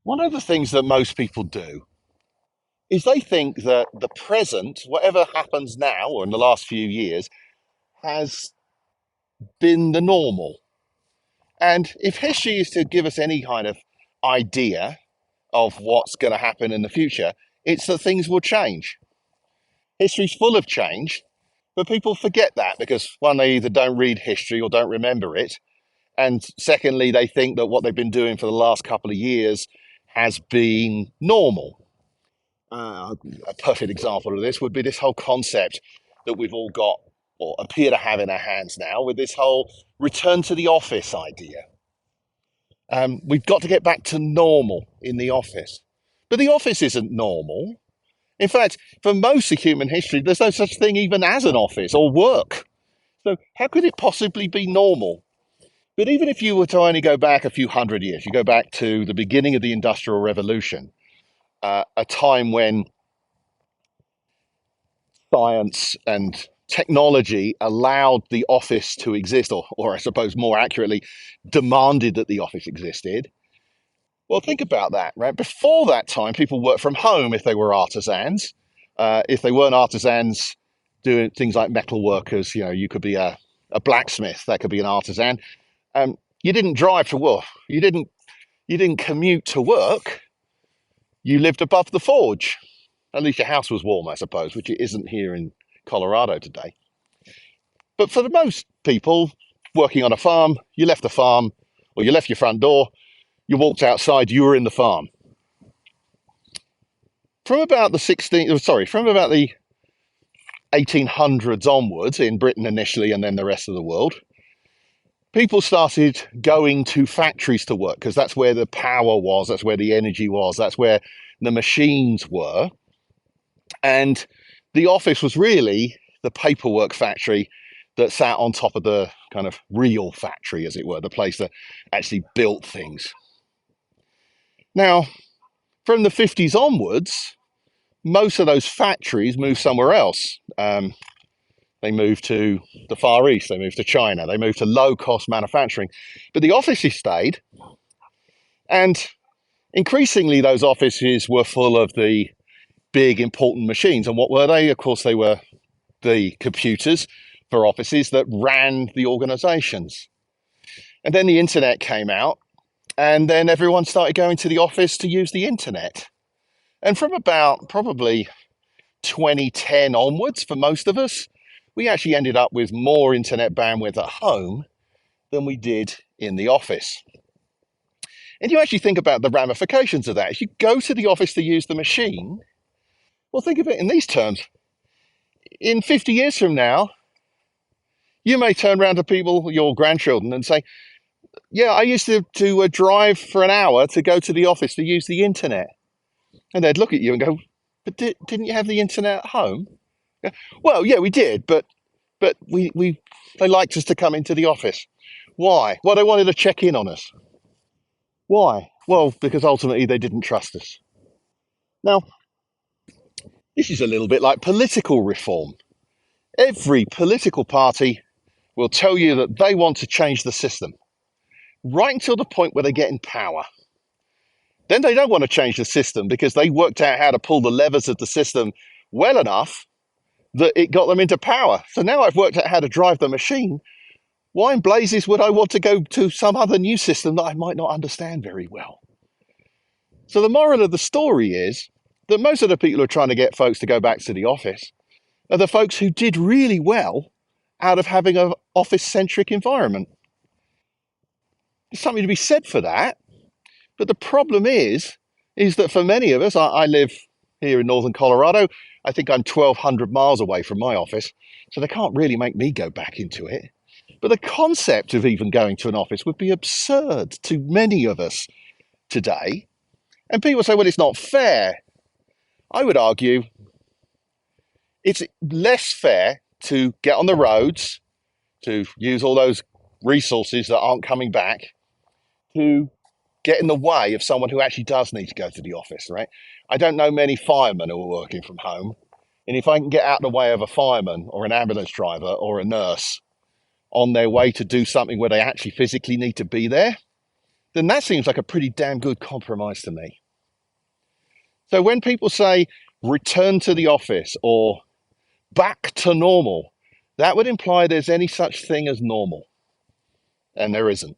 One of the things that most people do is they think that the present, whatever happens now or in the last few years, has been the normal. And if history is to give us any kind of idea of what's going to happen in the future, it's that things will change. History's full of change, but people forget that because one, they either don't read history or don't remember it. And secondly, they think that what they've been doing for the last couple of years has been normal. A perfect example of this would be this whole concept that we've all got or appear to have in our hands now with this whole return to the office idea. We've got to get back to normal in the office. But the office isn't normal. In fact, for most of human history, there's no such thing even as an office or work. So, how could it possibly be normal? But even if you were to only go back a few hundred years, you go back to the beginning of the Industrial Revolution, a time when science and technology allowed the office to exist, or I suppose more accurately, demanded that the office existed. Well, think about that, right? Before that time, people worked from home if they were artisans. If they weren't artisans, doing things like metal workers, you could be a blacksmith, that could be an artisan. You didn't drive to work. You didn't commute to work. You lived above the forge. At least your house was warm, I suppose, which it isn't here in Colorado today. But for the most people working on a farm, you left the farm, or you left your front door, you walked outside, you were in the farm. From about the 1800s onwards, in Britain initially, and then the rest of the world, people started going to factories to work because that's where the power was, that's where the energy was, that's where the machines were. And the office was really the paperwork factory that sat on top of the kind of real factory, as it were, the place that actually built things. Now, from the 50s onwards, most of those factories moved somewhere else. They moved to the Far East, they moved to China, they moved to low-cost manufacturing. But the offices stayed, and increasingly those offices were full of the big, important machines. And what were they? Of course, they were the computers for offices that ran the organizations. And then the internet came out, and then everyone started going to the office to use the internet. And from about probably 2010 onwards, for most of us, we actually ended up with more internet bandwidth at home than we did in the office. And you actually think about the ramifications of that. If you go to the office to use the machine, well, think of it in these terms. In 50 years from now, you may turn around to people, your grandchildren, and say, yeah, I used to drive for an hour to go to the office to use the internet. And they'd look at you and go, but didn't you have the internet at home? Yeah, well, yeah, we did, but they liked us to come into the office. Why? Well, they wanted to check in on us. Why? Well, because ultimately they didn't trust us. Now, this is a little bit like political reform. Every political party will tell you that they want to change the system, right until the point where they get in power. Then they don't want to change the system because they worked out how to pull the levers of the system well enough that it got them into power. So now I've worked out how to drive the machine. Why in blazes would I want to go to some other new system that I might not understand very well? So the moral of the story is that most of the people who are trying to get folks to go back to the office are the folks who did really well out of having an office-centric environment. There's something to be said for that. But the problem is that for many of us, I live here in northern Colorado. I think I'm 1,200 miles away from my office, so they can't really make me go back into it. But the concept of even going to an office would be absurd to many of us today. And people say, well, it's not fair. I would argue it's less fair to get on the roads, to use all those resources that aren't coming back, to get in the way of someone who actually does need to go to the office, right? I don't know many firemen who are working from home. And if I can get out of the way of a fireman or an ambulance driver or a nurse on their way to do something where they actually physically need to be there, then that seems like a pretty damn good compromise to me. So when people say return to the office or back to normal, that would imply there's any such thing as normal, and there isn't.